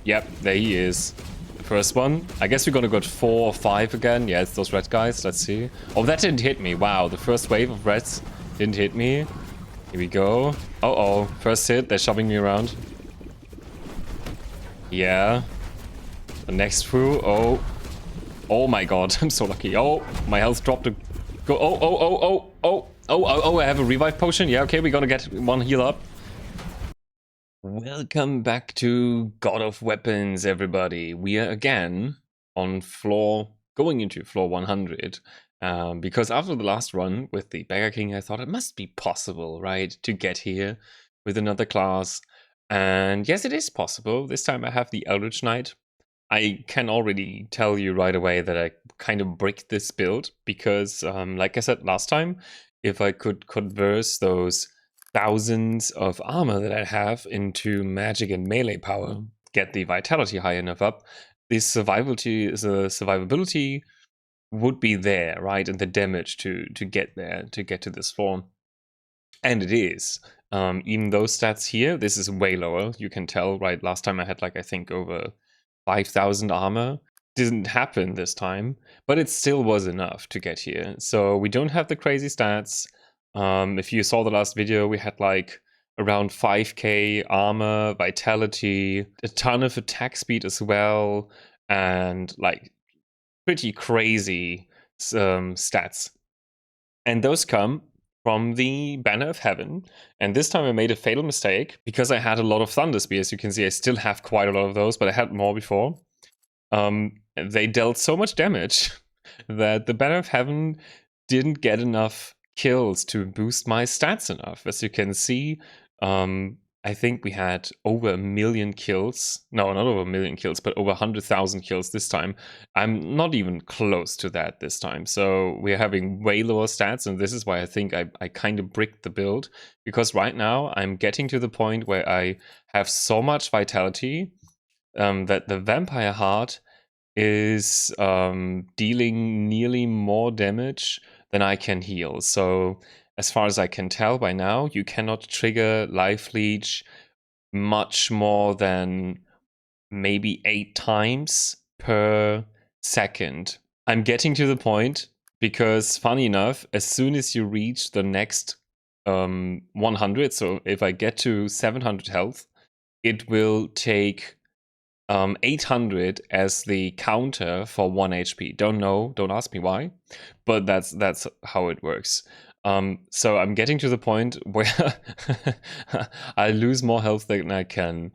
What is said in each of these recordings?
Yep, there he is. The first one. I guess we're gonna go 4 or 5 again. Yeah, it's those red guys. Let's see. Oh, that didn't hit me. Wow, the first wave of reds didn't hit me. Here we go. Uh-oh. First hit. They're shoving me around. Yeah. The next through. Oh. Oh my god. I'm so lucky. Oh, my health dropped to go. Oh, oh, oh, oh, oh. Oh, I have a revive potion. Yeah, okay, we're gonna get one heal up. Welcome back to God of Weapons, everybody. We are again on going into floor 100. Because after the last run with the Beggar King, I thought it must be possible, right, to get here with another class. And yes, it is possible. This time I have the Eldritch Knight. I can already tell you right away that I kind of bricked this build because, like I said last time, if I could convert those thousands of armor that I have into magic and melee power, get the vitality high enough up, the survivability would be there, right? And the damage to get there, to get to this floor. And it is. Even those stats here, this is way lower. You can tell, right? Last time I had like, I think over 5,000 armor. Didn't happen this time, but it still was enough to get here. So we don't have the crazy stats. If you saw the last video, we had like around 5k armor, vitality, a ton of attack speed as well, and like pretty crazy stats. And those come from the Banner of Heaven. And this time I made a fatal mistake because I had a lot of Thunder Spears. You can see I still have quite a lot of those, but I had more before. They dealt so much damage that the Banner of Heaven didn't get enough kills to boost my stats enough. As you can see, I think we had over 1 million kills. No, not over 1 million kills, but over 100,000 kills this time. I'm not even close to that this time. So we're having way lower stats, and this is why I think I kind of bricked the build. Because right now I'm getting to the point where I have so much vitality that the Vampire Heart is dealing nearly more damage than I can heal. So as far as I can tell by now, you cannot trigger Life Leech much more than maybe 8 times per second. I'm getting to the point because, funny enough, as soon as you reach the next 100, so if I get to 700 health, it will take 800 as the counter for 1 HP. Don't ask me why, but that's how it works. So I'm getting to the point where I lose more health than I can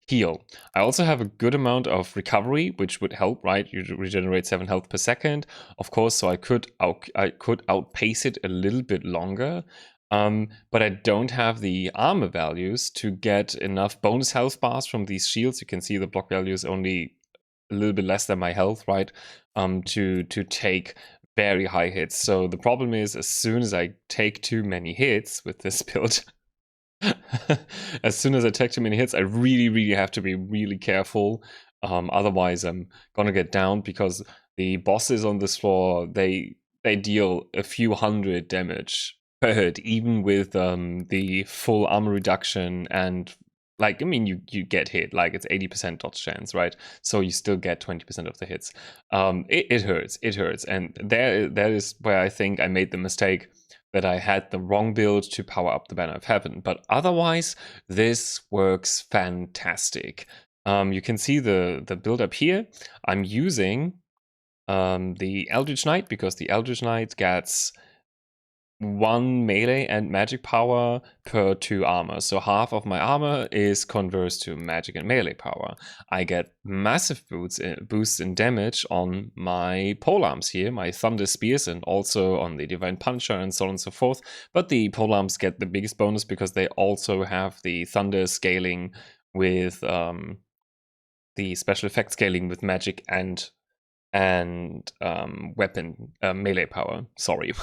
heal. I also have a good amount of recovery, which would help, right? You regenerate 7 health per second, of course, so I could outpace it a little bit longer. But I don't have the armor values to get enough bonus health bars from these shields. You can see the block value is only a little bit less than my health, right? To take very high hits. So the problem is, as soon as I take too many hits with this build, as soon as I take too many hits, I really have to be really careful. Otherwise, I'm gonna get down because the bosses on this floor, they deal a few hundred damage per hit, even with the full armor reduction. And like, I mean, you get hit, like it's 80% dodge chance, right? So you still get 20% of the hits. It hurts. And that is where I think I made the mistake, that I had the wrong build to power up the Banner of Heaven. But otherwise, this works fantastic. You can see the build up here. I'm using the Eldritch Knight because the Eldritch Knight gets 1 melee and magic power per 2 armor. So half of my armor is converts to magic and melee power. I get massive boosts in damage on my polearms here, my thunder spears, and also on the divine puncher and so on and so forth. But the polearms get the biggest bonus because they also have the thunder scaling with the special effect scaling with magic and weapon melee power. Sorry.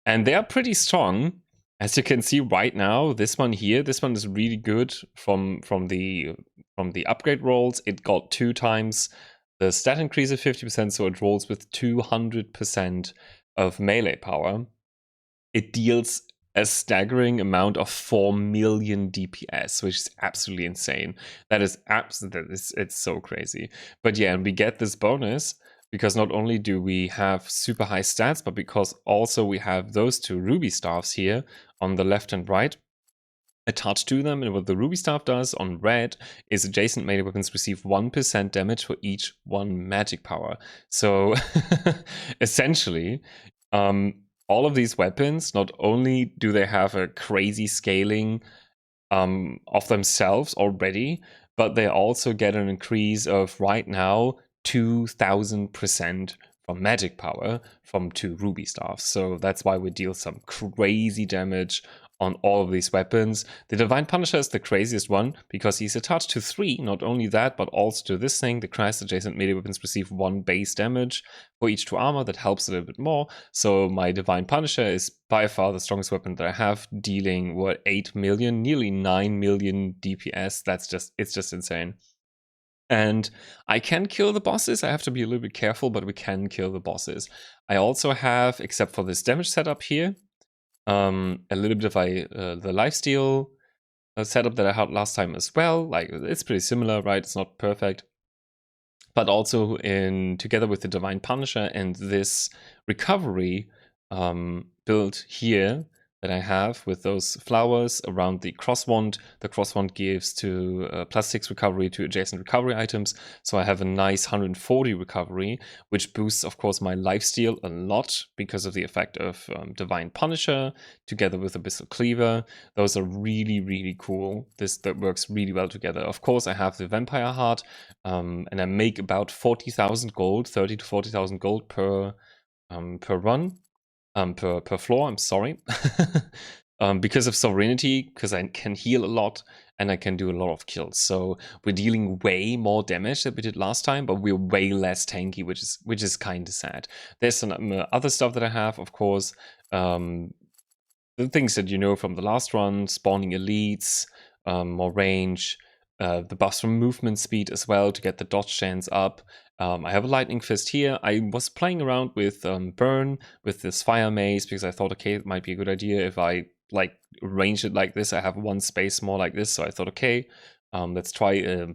And they are pretty strong. As you can see right now, this one here, this one is really good from the upgrade rolls. It got 2 times the stat increase of 50%, so it rolls with 200% of melee power. It deals a staggering amount of 4 million DPS, which is absolutely insane. That is it's so crazy. But yeah, and we get this bonus because not only do we have super high stats, but because also we have those two ruby staffs here on the left and right attached to them. And what the ruby staff does on red is adjacent melee weapons receive 1% damage for each 1 magic power. So essentially, all of these weapons, not only do they have a crazy scaling of themselves already, but they also get an increase of right now 2000% from magic power from 2 ruby staffs. So that's why we deal some crazy damage on all of these weapons. The Divine Punisher is the craziest one because he's attached to 3. Not only that, but also to this thing. The Christ adjacent melee weapons receive 1 base damage for each 2 armor. That helps a little bit more. So my Divine Punisher is by far the strongest weapon that I have, dealing 8 million, nearly 9 million DPS. It's just insane. And I can kill the bosses. I have to be a little bit careful, but we can kill the bosses. I also have, except for this damage setup here, a little bit of the lifesteal setup that I had last time as well. Like, it's pretty similar, right? It's not perfect. But also together with the Divine Punisher and this recovery build here that I have with those flowers around the cross wand. The cross wand gives to +6 recovery to adjacent recovery items. So I have a nice 140 recovery, which boosts, of course, my lifesteal a lot because of the effect of Divine Punisher together with Abyssal Cleaver. Those are really, really cool. That works really well together. Of course, I have the Vampire Heart, and I make about 40,000 gold, 30 to 40,000 gold per run. Per floor, I'm sorry. Because of sovereignty, because I can heal a lot and I can do a lot of kills. So we're dealing way more damage than we did last time, but we're way less tanky, which is kind of sad. There's some other stuff that I have, of course. The things that you know from the last run, spawning elites, more range, the buffs from movement speed as well to get the dodge chance up. I have a lightning fist here. I was playing around with burn with this fire mace because I thought, okay, it might be a good idea if I like range it like this. I have 1 space more like this, so I thought, okay, let's try a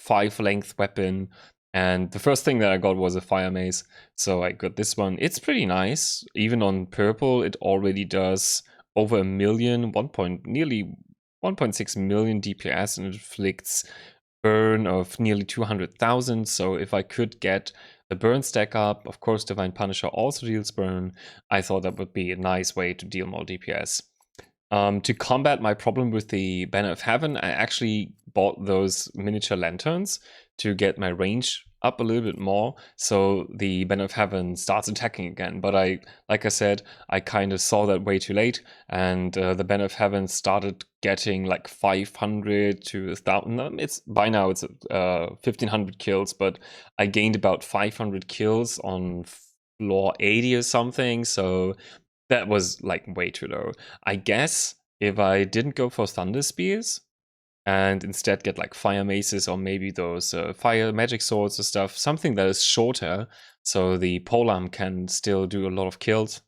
5 length weapon. And the first thing that I got was a fire mace, so I got this one. It's pretty nice. Even on purple, it already does over 1 million, nearly 1.6 million DPS, and it inflicts burn of nearly 200,000. So if I could get the burn stack up, of course Divine Punisher also deals burn, I thought that would be a nice way to deal more DPS. To combat my problem with the Banner of Heaven, I actually bought those miniature lanterns to get my range up a little bit more, so the Banner of Heaven starts attacking again. But like I said, I kind of saw that way too late, and the Banner of Heaven started getting like 500 to 1,000. By now it's 1,500 kills, but I gained about 500 kills on floor 80 or something, so that was like way too low. I guess if I didn't go for Thunder Spears and instead get like fire maces or maybe those fire magic swords or stuff, something that is shorter, so the polearm can still do a lot of kills,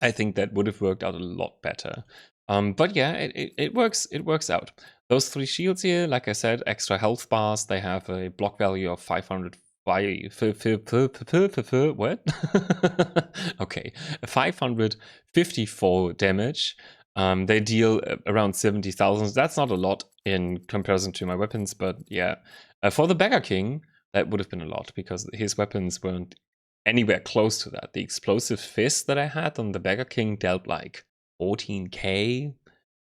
I think that would have worked out a lot better. But yeah, it works out. Those 3 shields here, like I said, extra health bars. They have a block value of 500. What? Okay, 554 damage. They deal around 70,000. That's not a lot in comparison to my weapons, but yeah. For the Beggar King, that would have been a lot because his weapons weren't anywhere close to that. The explosive fist that I had on the Beggar King dealt like 14k,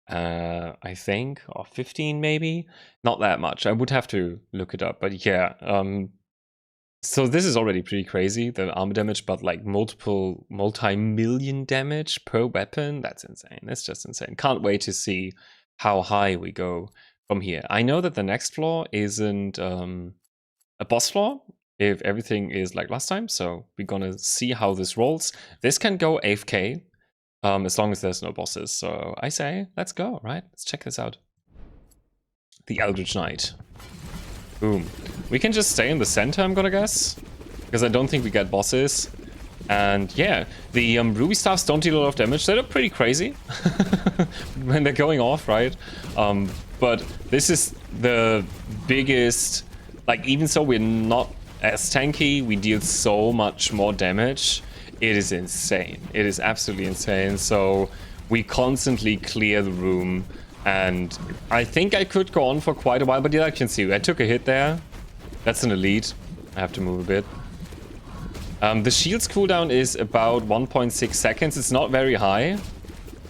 I think, or 15 maybe. Not that much. I would have to look it up, but yeah. So this is already pretty crazy, the armor damage, but like multi-million damage per weapon, that's insane. That's just insane. Can't wait to see how high we go from here. I know that the next floor isn't a boss floor, if everything is like last time, so we're gonna see how this rolls. This can go AFK, as long as there's no bosses, so I say, let's go, right? Let's check this out. The Eldritch Knight. Boom. We can just stay in the center, I'm gonna guess, because I don't think we get bosses. And yeah, the ruby staffs don't deal a lot of damage. They're pretty crazy when they're going off, right? But this is the biggest, like, even so we're not as tanky, we deal so much more damage. It is insane. It is absolutely insane. So we constantly clear the room, and I think I could go on for quite a while, but yeah, I can see I took a hit there. That's an elite. I have to move a bit. The shield's cooldown is about 1.6 seconds. It's not very high.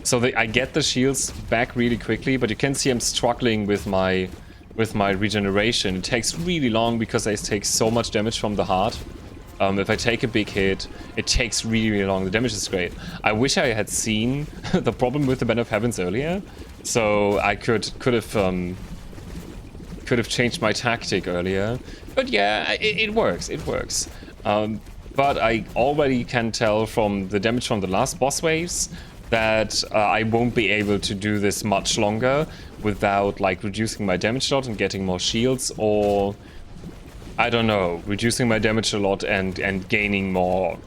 So I get the shields back really quickly, but you can see I'm struggling with my regeneration. It takes really long because I take so much damage from the heart. If I take a big hit, it takes really, really long. The damage is great. I wish I had seen the problem with the Banner of Heavens earlier, so I could have changed my tactic earlier. But yeah, it works. It works. But I already can tell from the damage from the last boss waves that I won't be able to do this much longer without like reducing my damage a lot and getting more shields, or I don't know, reducing my damage a lot and gaining more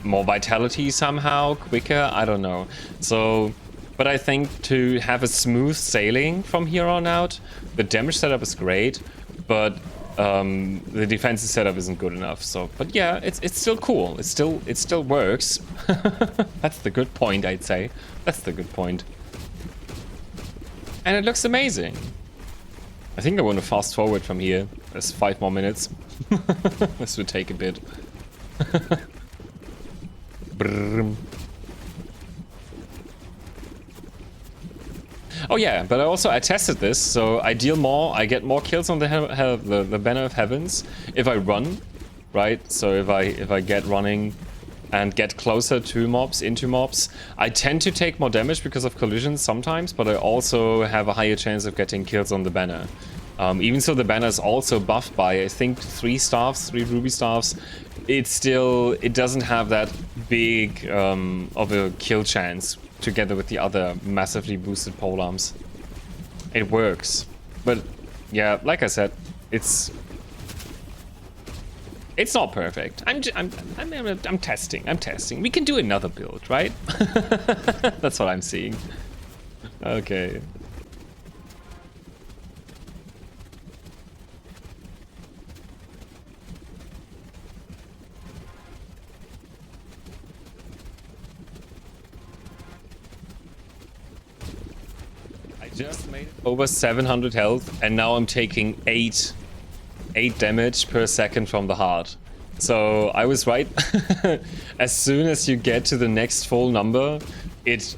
vitality somehow quicker. I don't know. So, but I think to have a smooth sailing from here on out, the damage setup is great, but the defensive setup isn't good enough. So, but yeah, it's still cool. It still works. That's the good point, I'd say. That's the good point. And it looks amazing. I think I want to fast forward from here. There's 5 more minutes. This would take a bit. Oh yeah, but I tested this, so I deal more, I get more kills on the Banner of Heavens if I run, right? So if I get running and get closer to mobs, into mobs, I tend to take more damage because of collisions sometimes, but I also have a higher chance of getting kills on the banner. Even so, the banner is also buffed by, I think, 3 ruby staffs. It doesn't have that big of a kill chance together with the other massively boosted polearms. It works, but yeah, like I said, it's not perfect. I'm testing. I'm testing. We can do another build, right? That's what I'm seeing. Okay. Just made over 700 health, and now I'm taking 8 damage per second from the heart. So I was right. As soon as you get to the next full number, it's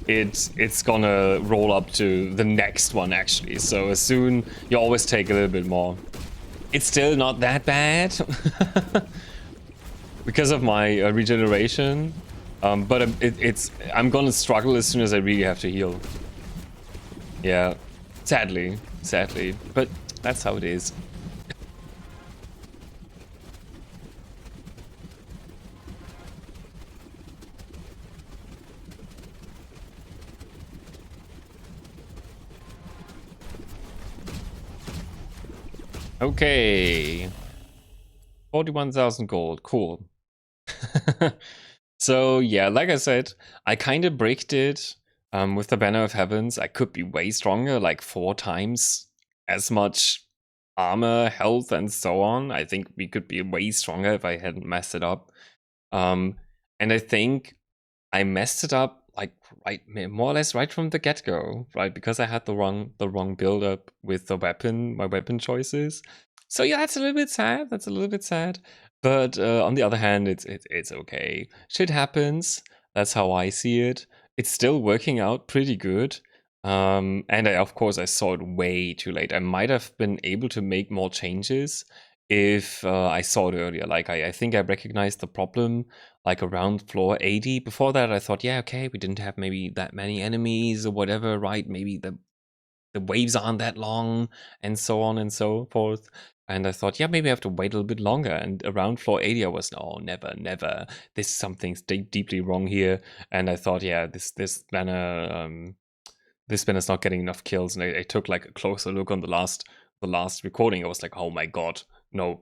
gonna roll up to the next one actually. So as soon you always take a little bit more. It's still not that bad because of my regeneration, but I'm gonna struggle as soon as I really have to heal. Yeah, sadly, but that's how it is. Okay, 41,000 gold, cool. So yeah, like I said, I kind of bricked it. With the Banner of Heavens, I could be way stronger, like 4 times as much armor, health, and so on. I think we could be way stronger if I hadn't messed it up. And I think I messed it up like more or less right from the get-go, right? Because I had the wrong build-up with my weapon choices. So yeah, that's a little bit sad. But on the other hand, it's okay. Shit happens. That's how I see it. It's still working out pretty good. And of course, I saw it way too late. I might have been able to make more changes if I saw it earlier. Like, I think I recognized the problem like around floor 80. Before that, I thought, yeah, okay, we didn't have maybe that many enemies or whatever, right? Maybe the waves aren't that long and so on and so forth. And I thought, yeah, maybe I have to wait a little bit longer. And around floor 80, I was, no, never. There's something deeply wrong here. And I thought, yeah, this banner's not getting enough kills. And I took like a closer look on the last recording. I was like, oh my god, no,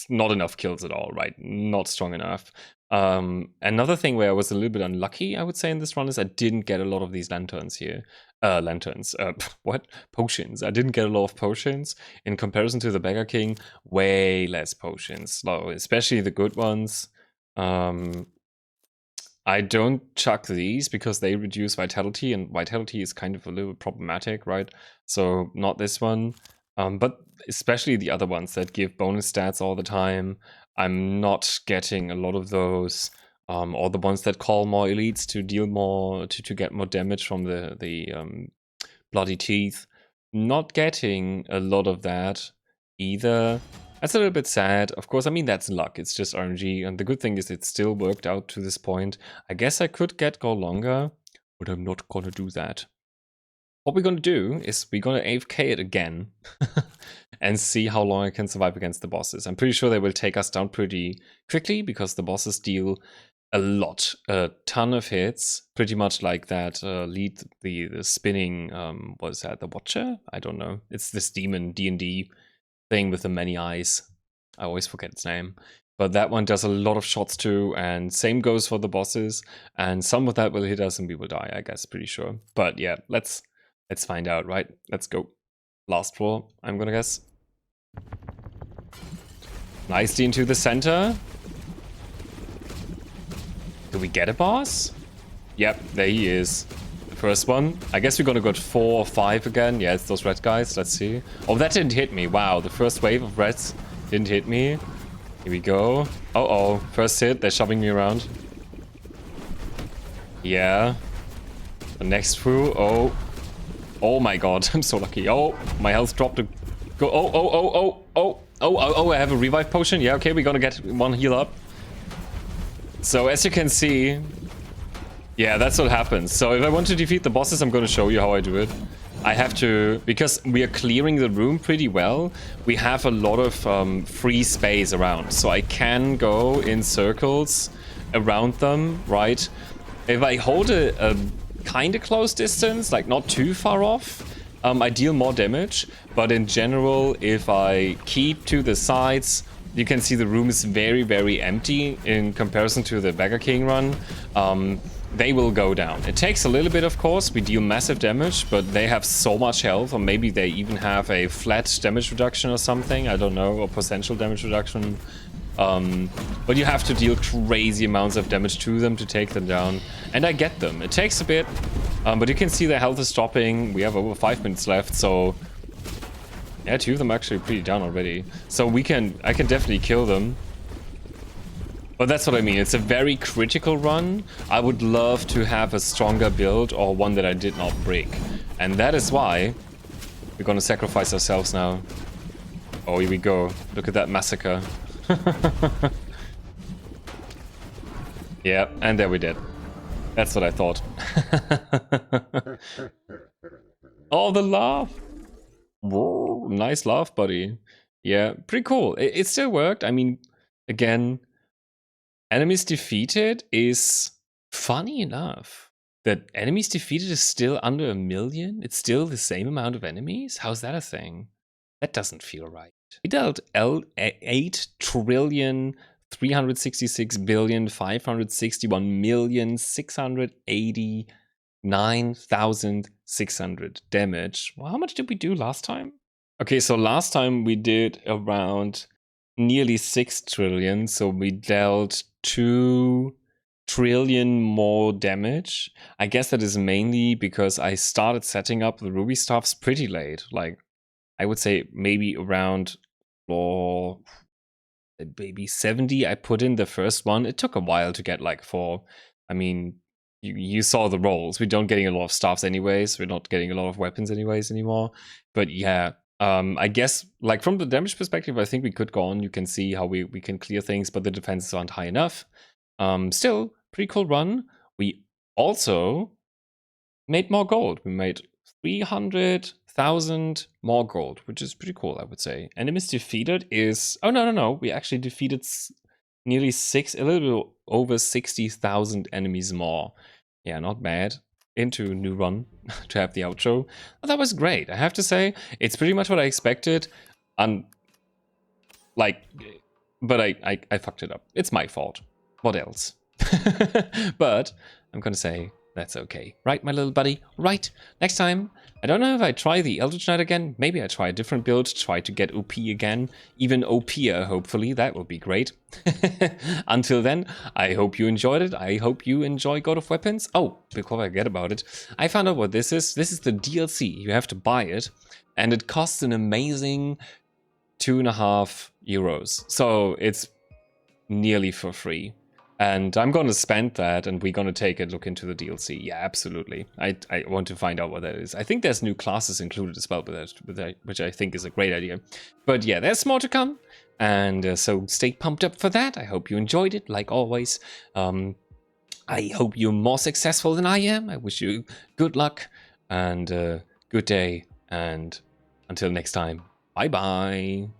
not enough kills at all, right? Not strong enough. Another thing where I was a little bit unlucky, I would say, in this run is I didn't get a lot of these lanterns here. What? Potions. I didn't get a lot of potions. In comparison to the Beggar King, way less potions, especially the good ones. I don't chuck these because they reduce vitality, and vitality is kind of a little problematic, right? So not this one, but especially the other ones that give bonus stats all the time. I'm not getting a lot of those, or the ones that call more elites to deal more, to get more damage from the bloody teeth. Not getting a lot of that either. That's a little bit sad. Of course, I mean, that's luck. It's just RNG. And the good thing is it still worked out to this point. I guess I could go longer, but I'm not going to do that. What we're going to do is we're going to AFK it again and see how long I can survive against the bosses. I'm pretty sure they will take us down pretty quickly because the bosses deal a ton of hits, pretty much like that lead, the spinning, was that the Watcher? I don't know. It's this demon D&D thing with the many eyes. I always forget its name. But that one does a lot of shots too, and same goes for the bosses, and some of that will hit us and we will die, I guess, pretty sure. But yeah, let's find out, right? Let's go. Last floor, I'm gonna guess. Nicely into the center. Do we get a boss? Yep, there he is. The first one. I guess we're gonna go 4 or 5 again. Yeah, it's those red guys. Let's see. Oh, that didn't hit me. Wow, the first wave of reds didn't hit me. Here we go. Uh-oh. First hit. They're shoving me around. Yeah. The next through. Oh. Oh my god. I'm so lucky. Oh, my health dropped to go. Oh, oh, oh, oh, oh. Oh, I have a revive potion. Yeah, okay, we're gonna get one heal up. So as you can see, yeah, that's what happens. So if I want to defeat the bosses, I'm going to show you how I do it. I have to, because we are clearing the room pretty well, we have a lot of free space around. So I can go in circles around them, right? If I hold a kind of close distance, like not too far off, I deal more damage. But in general, if I keep to the sides, you can see the room is very, very empty in comparison to the Beggar King run. They will go down. It takes a little bit, of course. We deal massive damage, but they have so much health, or maybe they even have a flat damage reduction or something. I don't know, or potential damage reduction. But you have to deal crazy amounts of damage to them to take them down. And I get them. It takes a bit, but you can see their health is dropping. We have over 5 minutes left, so... yeah, 2 of them are actually pretty down already. So I can definitely kill them. But that's what I mean. It's a very critical run. I would love to have a stronger build or one that I did not break. And that is why we're gonna sacrifice ourselves now. Oh, here we go. Look at that massacre. Yeah, and there we did. That's what I thought. Oh, the laugh. Whoa, nice laugh, buddy. Yeah, pretty cool. It still worked. I mean, again, enemies defeated is funny enough. That enemies defeated is still under 1 million? It's still the same amount of enemies? How's that a thing? That doesn't feel right. We dealt 8,366,561,689,600 damage. Well, how much did we do last time? Okay, so last time we did around nearly 6 trillion, so we dealt 2 trillion more damage. I guess that is mainly because I started setting up the ruby stuffs pretty late. Like, I would say maybe around floor maybe 70. I put in the first one. It took a while to get like 4. I mean, you saw the rolls. We don't getting a lot of staffs anyways. We're not getting a lot of weapons anyways anymore. But yeah, I guess like from the damage perspective, I think we could go on. You can see how we can clear things, but the defenses aren't high enough. Still, pretty cool run. We also made more gold. We made 300,000 more gold, which is pretty cool, I would say. Enemies defeated is... oh, no. We actually defeated nearly a little bit over 60,000 enemies more. Yeah, not bad. Into new run to have the outro. Oh, that was great, I have to say. It's pretty much what I expected. Like, but I fucked it up. It's my fault. What else? But I'm gonna say that's okay. Right, my little buddy? Right. Next time, I don't know if I try the Eldritch Knight again. Maybe I try a different build, try to get OP again. Even OP'er, hopefully. That would be great. Until then, I hope you enjoyed it. I hope you enjoy God of Weapons. Oh, before I forget about it, I found out what this is. This is the DLC. You have to buy it. And it costs an amazing 2.5 euros. So it's nearly for free. And I'm going to spend that, and we're going to take a look into the DLC. Yeah, absolutely. I want to find out what that is. I think there's new classes included as well, which I think is a great idea. But yeah, there's more to come. And so stay pumped up for that. I hope you enjoyed it, like always. I hope you're more successful than I am. I wish you good luck and good day. And until next time, bye-bye.